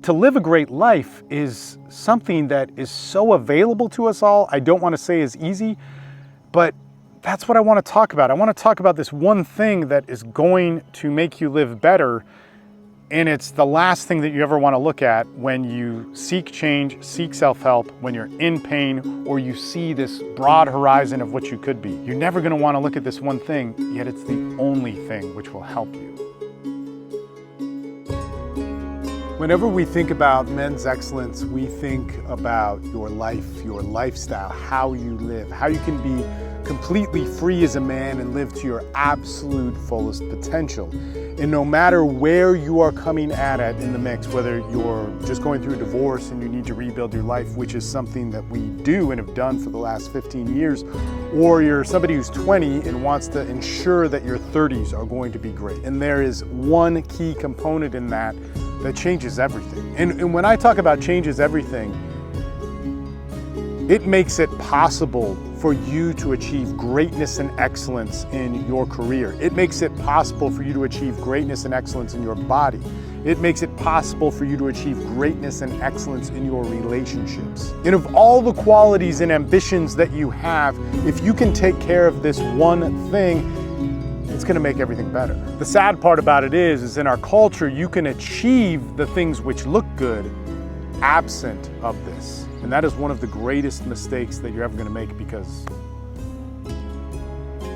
to live a great life is something that is so available to us all. I don't want to say is easy, but that's what I want to talk about. I want to talk about this one thing that is going to make you live better. And it's the last thing that you ever want to look at when you seek change, seek self-help, when you're in pain, or you see this broad horizon of what you could be. You're never going to want to look at this one thing, yet it's the only thing which will help you. Whenever we think about men's excellence, we think about your life, your lifestyle, how you live, how you can be completely free as a man and live to your absolute fullest potential. And no matter where you are coming at it in the mix, whether you're just going through a divorce and you need to rebuild your life, which is something that we do and have done for the last 15 years, or you're somebody who's 20 and wants to ensure that your 30s are going to be great. And there is one key component in that changes everything. And when I talk about changes everything, it makes it possible for you to achieve greatness and excellence in your career. It makes it possible for you to achieve greatness and excellence in your body. It makes it possible for you to achieve greatness and excellence in your relationships. And of all the qualities and ambitions that you have, if you can take care of this one thing, it's going to make everything better. The sad part about it is in our culture, you can achieve the things which look good absent of this. And that is one of the greatest mistakes that you're ever going to make, because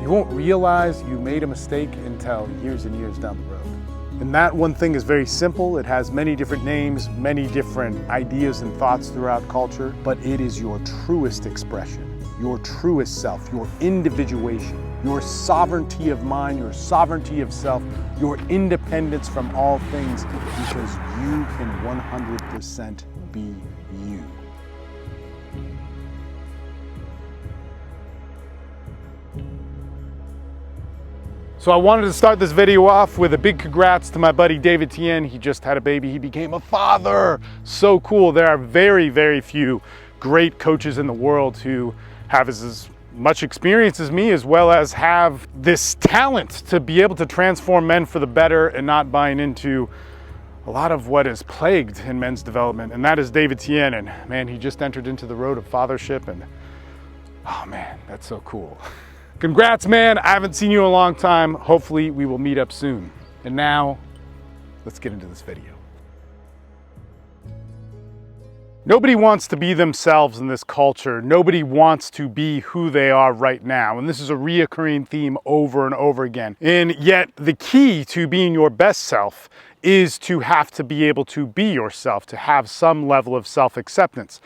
you won't realize you made a mistake until years and years down the road. And that one thing is very simple. It has many different names, many different ideas and thoughts throughout culture, but it is your truest expression, your truest self, your individuation, your sovereignty of mind, your sovereignty of self, your independence from all things, because you can 100% be you. So I wanted to start this video off with a big congrats to my buddy David Tien. He just had a baby. He became a father. So cool. There are very, very few great coaches in the world who have as much experience as me, as well as have this talent to be able to transform men for the better and not buying into a lot of what is plagued in men's development. And that is David Tien. And man, he just entered into the road of fathership, and oh man, that's so cool. Congrats, man. I haven't seen you in a long time. Hopefully we will meet up soon. And now let's get into this video. Nobody wants to be themselves in this culture. Nobody wants to be who they are right now. And this is a reoccurring theme over and over again. And yet the key to being your best self is to have to be able to be yourself, to have some level of self-acceptance.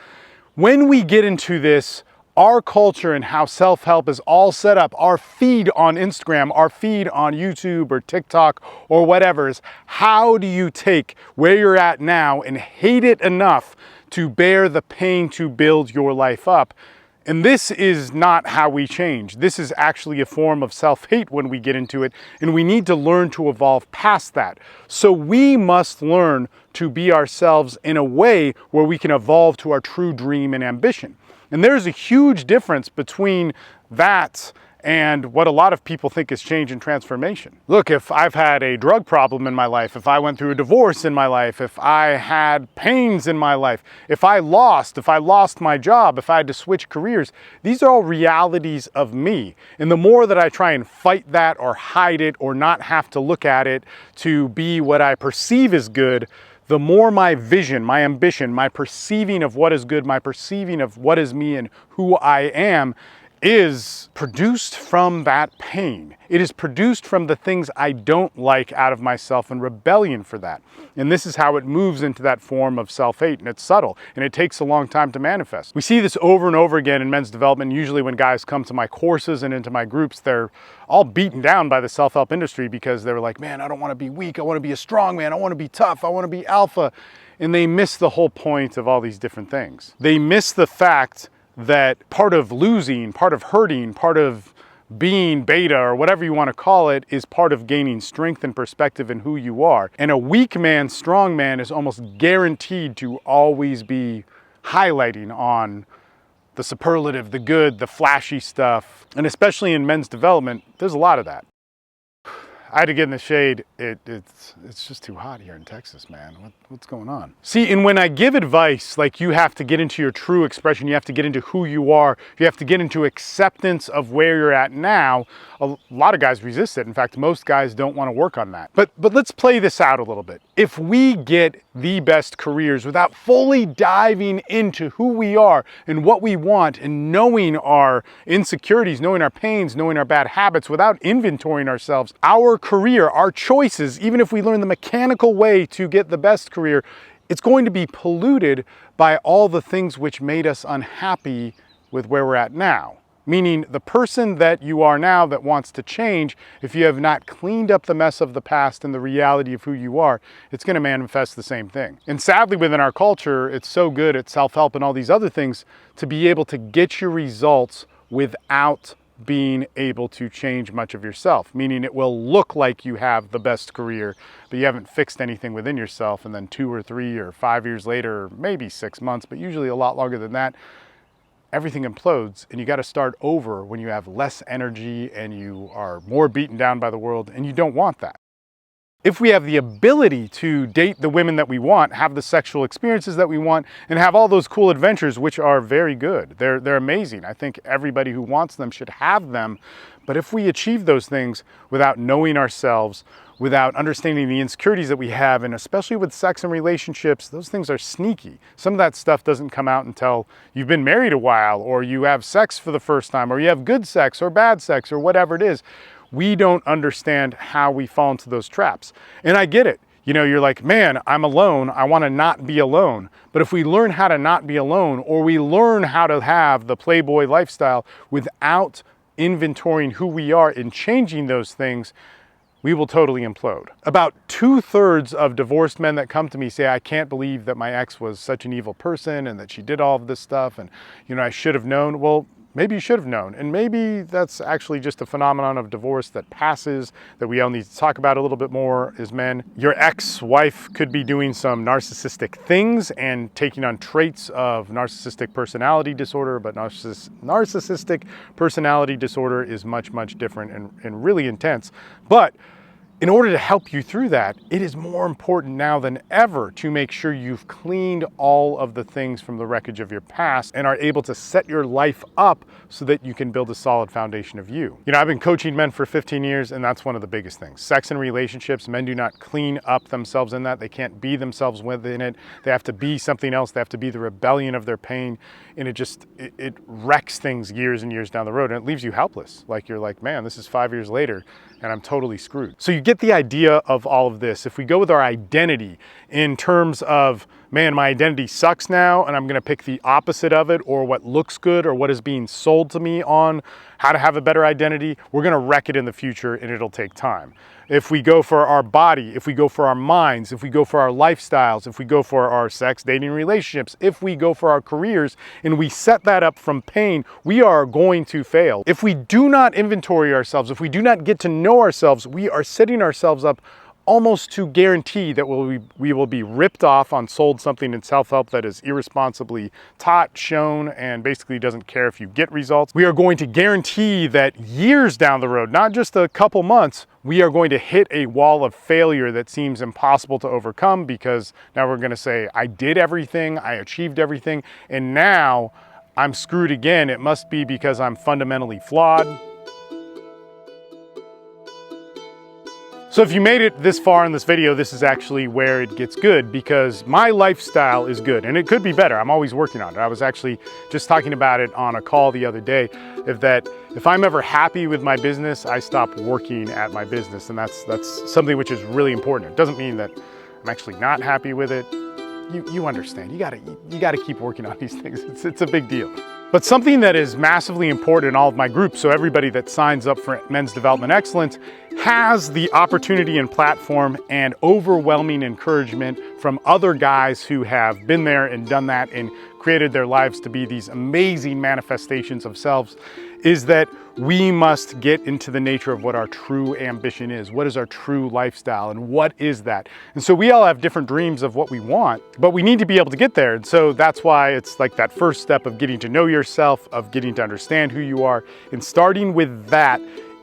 When we get into this, our culture and how self-help is all set up, our feed on Instagram, our feed on YouTube or TikTok or whatever, is how do you take where you're at now and hate it enough to bear the pain to build your life up? And this is not how we change. This is actually a form of self-hate when we get into it, and we need to learn to evolve past that. So we must learn to be ourselves in a way where we can evolve to our true dream and ambition. And there's a huge difference between that and what a lot of people think is change and transformation. Look, if I've had a drug problem in my life, if I went through a divorce in my life, if I had pains in my life, if I lost my job, if I had to switch careers, these are all realities of me. And the more that I try and fight that or hide it or not have to look at it to be what I perceive as good, the more my vision, my ambition, my perceiving of what is good, my perceiving of what is me and who I am is produced from that pain. It is produced from the things I don't like out of myself and rebellion for that. And this is how it moves into that form of self-hate, and it's subtle, and it takes a long time to manifest. We see this over and over again in men's development. Usually when guys come to my courses and into my groups, they're all beaten down by the self-help industry because they're like, man, I don't want to be weak. I want to be a strong man. I want to be tough. I want to be alpha. And they miss the whole point of all these different things. They miss the fact that part of losing, part of hurting, part of being beta or whatever you want to call it is part of gaining strength and perspective in who you are. And a weak man, strong man is almost guaranteed to always be highlighting on the superlative, the good, the flashy stuff. And especially in men's development, there's a lot of that. I had to get in the shade. It's just too hot here in Texas, man. What's going on? See, and when I give advice, like you have to get into your true expression, you have to get into who you are, you have to get into acceptance of where you're at now, a lot of guys resist it. In fact, most guys don't want to work on that. But let's play this out a little bit. If we get the best careers without fully diving into who we are and what we want and knowing our insecurities, knowing our pains, knowing our bad habits, without inventorying ourselves, our career, our choices, even if we learn the mechanical way to get the best career, it's going to be polluted by all the things which made us unhappy with where we're at now. Meaning the person that you are now that wants to change, if you have not cleaned up the mess of the past and the reality of who you are, it's going to manifest the same thing. And sadly, within our culture, it's so good at self-help and all these other things to be able to get your results without being able to change much of yourself, meaning it will look like you have the best career, but you haven't fixed anything within yourself. And then 2 or 3 or 5 years later, or maybe 6 months, but usually a lot longer than that, everything implodes and you got to start over when you have less energy and you are more beaten down by the world, and you don't want that. If we have the ability to date the women that we want, have the sexual experiences that we want, and have all those cool adventures, which are very good, they're amazing. I think everybody who wants them should have them. But if we achieve those things without knowing ourselves, without understanding the insecurities that we have, and especially with sex and relationships, those things are sneaky. Some of that stuff doesn't come out until you've been married a while, or you have sex for the first time, or you have good sex or bad sex or whatever it is. We don't understand how we fall into those traps. And I get it. You know, you're like, man, I'm alone. I want to not be alone. But if we learn how to not be alone, or we learn how to have the Playboy lifestyle without inventorying who we are and changing those things, we will totally implode. About 2/3 of divorced men that come to me say, I can't believe that my ex was such an evil person and that she did all of this stuff, and you know, I should have known. Well, maybe you should have known. And maybe that's actually just a phenomenon of divorce that passes, that we all need to talk about a little bit more as men. Your ex-wife could be doing some narcissistic things and taking on traits of narcissistic personality disorder, but narcissistic personality disorder is much, much different and really intense. But in order to help you through that, it is more important now than ever to make sure you've cleaned all of the things from the wreckage of your past and are able to set your life up so that you can build a solid foundation of you. You know, I've been coaching men for 15 years, and that's one of the biggest things. Sex and relationships, men do not clean up themselves in that. They can't be themselves within it. They have to be something else. They have to be the rebellion of their pain, and it wrecks things years and years down the road, and it leaves you helpless. Like, you're like, man, this is 5 years later, and I'm totally screwed. So you get the idea of all of this. If we go with our identity in terms of, man, my identity sucks now, and I'm gonna pick the opposite of it, or what looks good, or what is being sold to me on how to have a better identity, we're gonna wreck it in the future, and it'll take time. If we go for our body, if we go for our minds, if we go for our lifestyles, if we go for our sex, dating, relationships, if we go for our careers, and we set that up from pain, we are going to fail. If we do not inventory ourselves, if we do not get to know ourselves, we are setting ourselves up almost to guarantee that we will be ripped off on sold something in self-help that is irresponsibly taught, shown, and basically doesn't care if you get results. We are going to guarantee that years down the road, not just a couple months, we are going to hit a wall of failure that seems impossible to overcome, because now we're going to say, I did everything, I achieved everything, and now I'm screwed again. It must be because I'm fundamentally flawed. So if you made it this far in this video, this is actually where it gets good, because my lifestyle is good and it could be better. I'm always working on it. I was actually just talking about it on a call the other day, if I'm ever happy with my business, I stop working at my business. And that's something which is really important. It doesn't mean that I'm actually not happy with it. You understand, you gotta keep working on these things. It's a big deal. But something that is massively important in all of my groups, so everybody that signs up for Men's Development Excellence has the opportunity and platform and overwhelming encouragement from other guys who have been there and done that and created their lives to be these amazing manifestations of selves, is that we must get into the nature of what our true ambition is. What is our true lifestyle, and what is that? And so we all have different dreams of what we want, but we need to be able to get there. And so that's why it's like that first step of getting to know yourself, of getting to understand who you are, and starting with that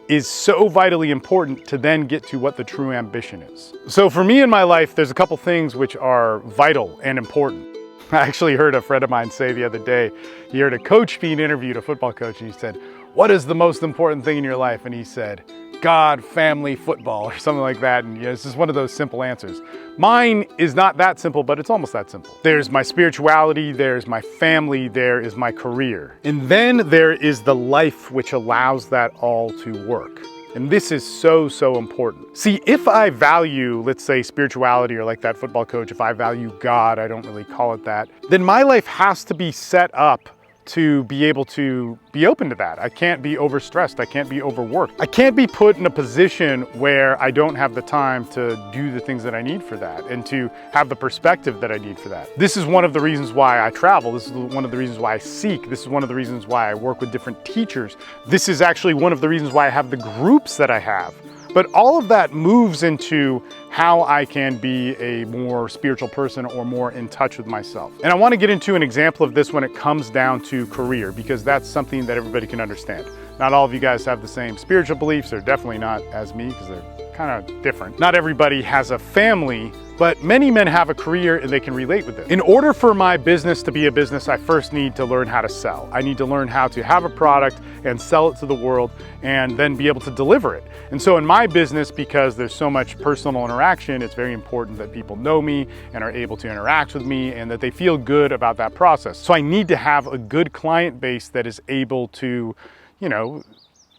is so vitally important to then get to what the true ambition is. So for me in my life, there's a couple things which are vital and important. I actually heard a friend of mine say the other day, he heard a coach being interviewed, a football coach, and he said, "What is the most important thing in your life?" And he said, "God, family, football," or something like that. And it's just one of those simple answers. Mine is not that simple, but it's almost that simple. There's my spirituality, there's my family, there is my career. And then there is the life which allows that all to work. And this is so, so important. See, if I value, let's say, spirituality, or like that football coach, if I value God, I don't really call it that, then my life has to be set up to be able to be open to that. I can't be overstressed. I can't be overworked. I can't be put in a position where I don't have the time to do the things that I need for that and to have the perspective that I need for that. This is one of the reasons why I travel. This is one of the reasons why I seek. This is one of the reasons why I work with different teachers. This is actually one of the reasons why I have the groups that I have. But all of that moves into how I can be a more spiritual person or more in touch with myself. And I want to get into an example of this when it comes down to career, because that's something that everybody can understand. Not all of you guys have the same spiritual beliefs. They're definitely not as me, because they're kind of different. Not everybody has a family, but many men have a career and they can relate with it. In order for my business to be a business, I first need to learn how to sell. I need to learn how to have a product and sell it to the world and then be able to deliver it. And so in my business, because there's so much personal interaction, it's very important that people know me and are able to interact with me and that they feel good about that process. So I need to have a good client base that is able to,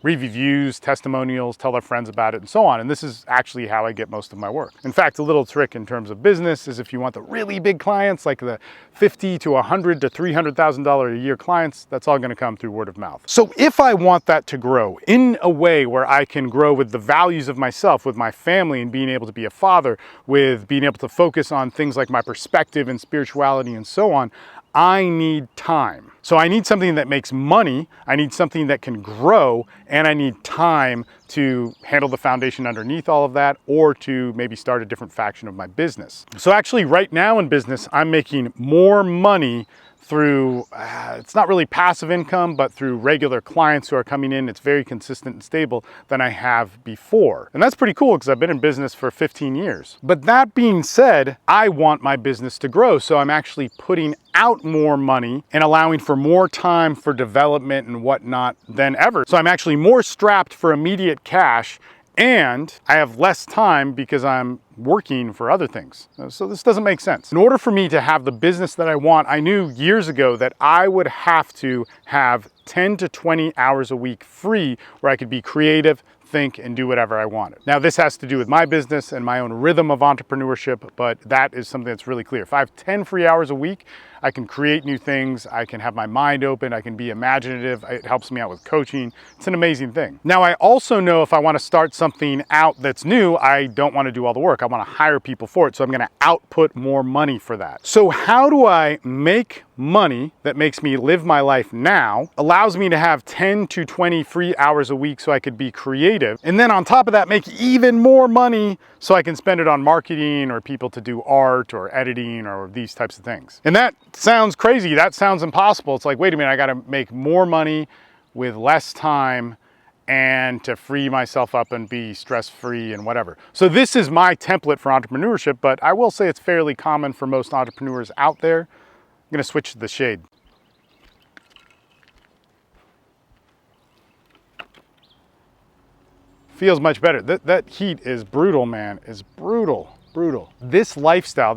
read reviews, testimonials, tell their friends about it, and so on. And this is actually how I get most of my work. In fact, a little trick in terms of business is if you want the really big clients, like the $50,000 to $100,000 to $300,000 a year clients, that's all gonna come through word of mouth. So if I want that to grow in a way where I can grow with the values of myself, with my family, and being able to be a father, with being able to focus on things like my perspective and spirituality and so on, I need time. So I need something that makes money, I need something that can grow, and I need time to handle the foundation underneath all of that, or to maybe start a different faction of my business. So actually right now in business, I'm making more money through, it's not really passive income, but through regular clients who are coming in. It's very consistent and stable than I have before. And that's pretty cool because I've been in business for 15 years. But that being said, I want my business to grow. So I'm actually putting out more money and allowing for more time for development and whatnot than ever. So I'm actually more strapped for immediate cash, and I have less time because I'm working for other things. So this doesn't make sense. In order for me to have the business that I want, I knew years ago that I would have to have 10 to 20 hours a week free where I could be creative, think, and do whatever I wanted. Now this has to do with my business and my own rhythm of entrepreneurship, but that is something that's really clear. If I have 10 free hours a week, I can create new things, I can have my mind open, I can be imaginative, it helps me out with coaching. It's an amazing thing. Now I also know if I want to start something out that's new, I don't want to do all the work. I want to hire people for it, so I'm going to output more money for that. So how do I make money that makes me live my life now, allows me to have 10 to 20 free hours a week so I could be creative, and then on top of that make even more money so I can spend it on marketing or people to do art or editing or these types of things? And that sounds crazy. That sounds impossible. It's like, wait a minute, I got to make more money with less time and to free myself up and be stress-free and whatever. So this is my template for entrepreneurship, but I will say it's fairly common for most entrepreneurs out there. I'm gonna switch to the shade. Feels much better. That heat is brutal, man. It's brutal. This lifestyle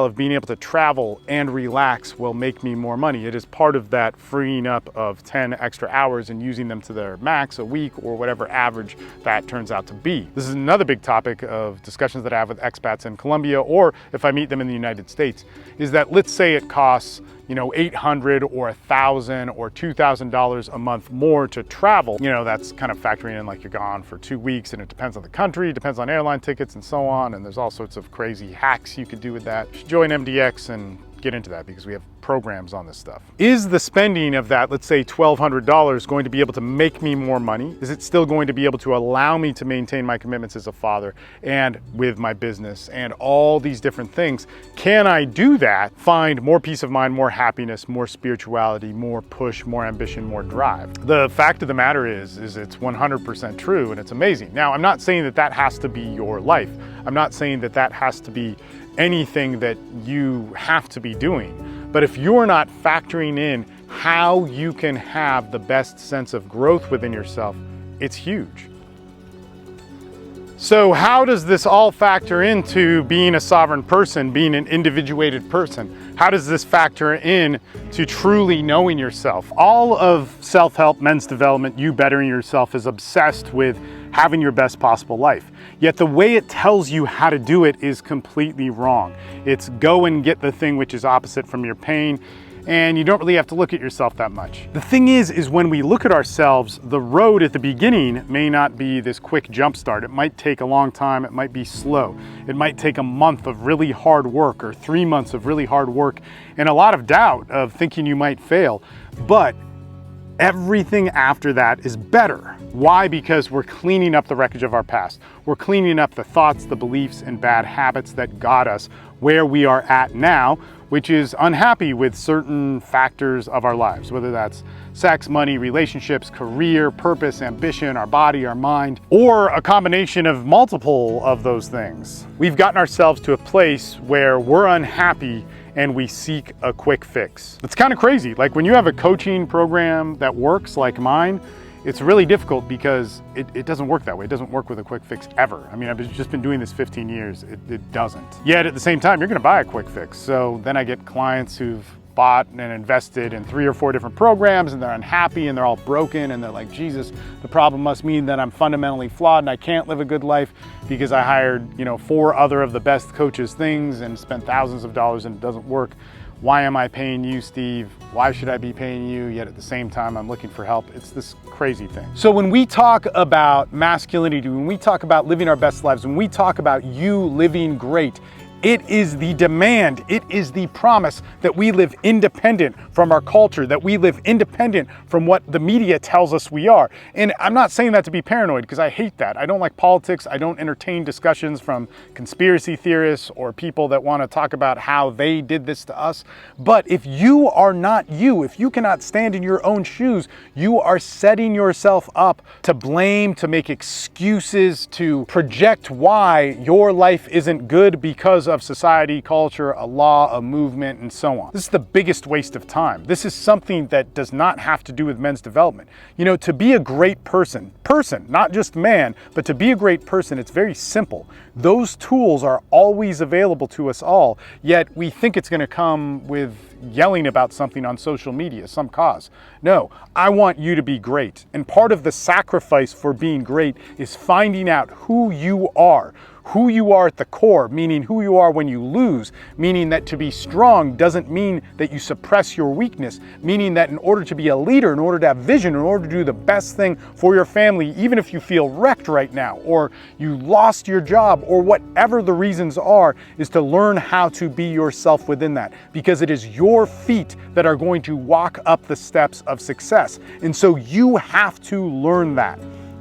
of being able to travel and relax will make me more money. It is part of that freeing up of 10 extra hours and using them to their max a week or whatever average that turns out to be. This is another big topic of discussions that I have with expats in Colombia, or if I meet them in the United States, is that let's say it costs $800 or $1,000 or $2,000 a month more to travel. That's kind of factoring in like you're gone for 2 weeks, and it depends on the country, depends on airline tickets and so on, and there's all sorts of crazy hacks you could do with that. You should join MDX and get into that because we have programs on this stuff. Is the spending of that, let's say $1,200, going to be able to make me more money? Is it still going to be able to allow me to maintain my commitments as a father and with my business and all these different things? Can I do that, find more peace of mind, more happiness, more spirituality, more push, more ambition, more drive? The fact of the matter is it's 100% true, and it's amazing. Now, I'm not saying that that has to be your life. I'm not saying that that has to be anything that you have to be doing. But if you're not factoring in how you can have the best sense of growth within yourself, it's huge. So how does this all factor into being a sovereign person, being an individuated person? How does this factor in to truly knowing yourself? All of self-help, men's development, you bettering yourself is obsessed with having your best possible life. Yet the way it tells you how to do it is completely wrong. It's go and get the thing which is opposite from your pain, and you don't really have to look at yourself that much. The thing is when we look at ourselves, the road at the beginning may not be this quick jump start. It might take a long time, it might be slow. It might take a month of really hard work or 3 months of really hard work and a lot of doubt of thinking you might fail. But everything after that is better. Why? Because we're cleaning up the wreckage of our past. We're cleaning up the thoughts, the beliefs, and bad habits that got us where we are at now, which is unhappy with certain factors of our lives, whether that's sex, money, relationships, career, purpose, ambition, our body, our mind, or a combination of multiple of those things. We've gotten ourselves to a place where we're unhappy and we seek a quick fix. It's kind of crazy. Like when you have a coaching program that works like mine, it's really difficult because it doesn't work that way. It doesn't work with a quick fix ever. I mean, I've just been doing this 15 years. It doesn't. Yet at the same time, you're gonna buy a quick fix. So then I get clients who've bought and invested in 3 or 4 different programs and they're unhappy and they're all broken and they're like, Jesus, the problem must mean that I'm fundamentally flawed and I can't live a good life because I hired, 4 other of the best coaches things and spent thousands of dollars and it doesn't work. Why am I paying you, Steve? Why should I be paying you? Yet at the same time, I'm looking for help. It's this crazy thing. So when we talk about masculinity, when we talk about living our best lives, when we talk about you living great, it is the demand, it is the promise that we live independent from our culture, that we live independent from what the media tells us we are. And I'm not saying that to be paranoid because I hate that. I don't like politics. I don't entertain discussions from conspiracy theorists or people that want to talk about how they did this to us. But if you are not you, if you cannot stand in your own shoes, you are setting yourself up to blame, to make excuses, to project why your life isn't good because of society, culture, a law, a movement, and so on. This is the biggest waste of time. This is something that does not have to do with men's development. To be a great person, not just man, but to be a great person, it's very simple. Those tools are always available to us all, yet we think it's gonna come with yelling about something on social media, some cause. No, I want you to be great. And part of the sacrifice for being great is finding out who you are at the core, meaning who you are when you lose, meaning that to be strong doesn't mean that you suppress your weakness, meaning that in order to be a leader, in order to have vision, in order to do the best thing for your family, even if you feel wrecked right now, or you lost your job, or whatever the reasons are, is to learn how to be yourself within that, because it is your feet that are going to walk up the steps of success. And so you have to learn that.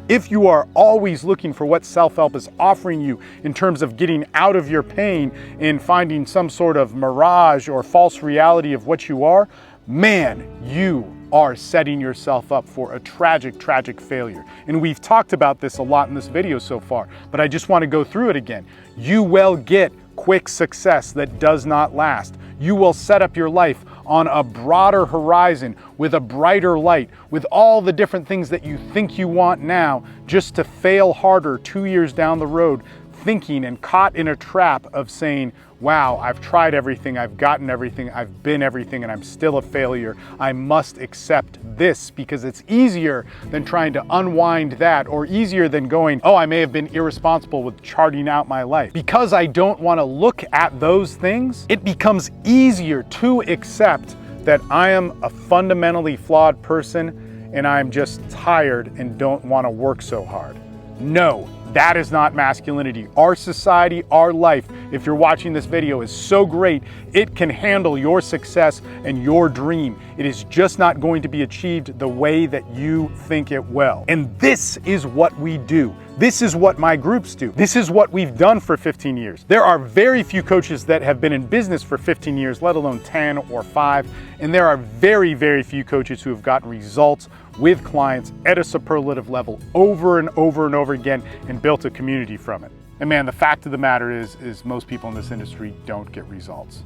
If you are always looking for what self-help is offering you in terms of getting out of your pain and finding some sort of mirage or false reality of what you are, man, you are setting yourself up for a tragic, tragic failure. And we've talked about this a lot in this video so far, but I just want to go through it again. You will get quick success that does not last. You will set up your life on a broader horizon with a brighter light, with all the different things that you think you want now, just to fail harder 2 years down the road, thinking and caught in a trap of saying, wow, I've tried everything, I've gotten everything, I've been everything, and I'm still a failure. I must accept this because it's easier than trying to unwind that, or easier than going, oh, I may have been irresponsible with charting out my life. Because I don't want to look at those things, it becomes easier to accept that I am a fundamentally flawed person and I'm just tired and don't want to work so hard. No, That is not masculinity. Our society, our life, if you're watching this video, is so great, it can handle your success and your dream. It is just not going to be achieved the way that you think it will. And this is what we do. This is what my groups do. This is what we've done for 15 years. There are very few coaches that have been in business for 15 years, let alone 10 or 5. And there are very, very few coaches who have gotten results with clients at a superlative level over and over and over again and built a community from it. And man, the fact of the matter is most people in this industry don't get results.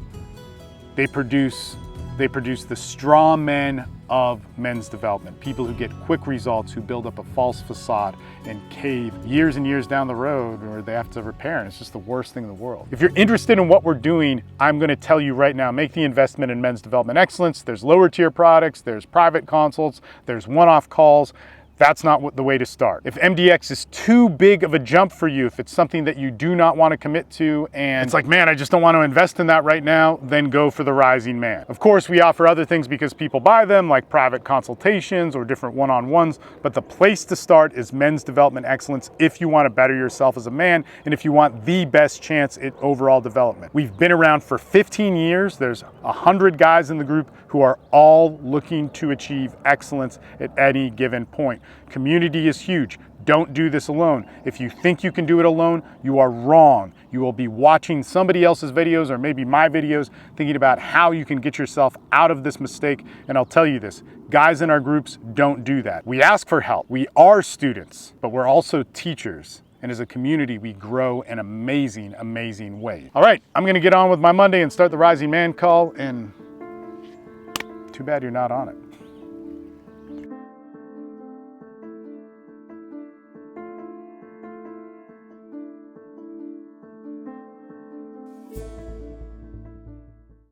They produce the straw men of men's development, people who get quick results, who build up a false facade and cave years and years down the road, or they have to repair, and it's just the worst thing in the world. If you're interested in what we're doing, I'm gonna tell you right now, make the investment in men's development excellence. There's lower tier products, there's private consults, there's one-off calls. That's not the way to start. If MDX is too big of a jump for you, if it's something that you do not want to commit to, and it's like, man, I just don't want to invest in that right now, then go for the Rising Man. Of course, we offer other things because people buy them, like private consultations or different one-on-ones, but the place to start is men's development excellence if you want to better yourself as a man and if you want the best chance at overall development. We've been around for 15 years. There's 100 guys in the group who are all looking to achieve excellence at any given point. Community is huge. Don't do this alone. If you think you can do it alone, you are wrong. You will be watching somebody else's videos or maybe my videos thinking about how you can get yourself out of this mistake. And I'll tell you this, guys in our groups don't do that. We ask for help. We are students, but we're also teachers. And as a community, we grow in amazing, amazing ways. All right, I'm gonna get on with my Monday and start the Rising Man call, and too bad you're not on it.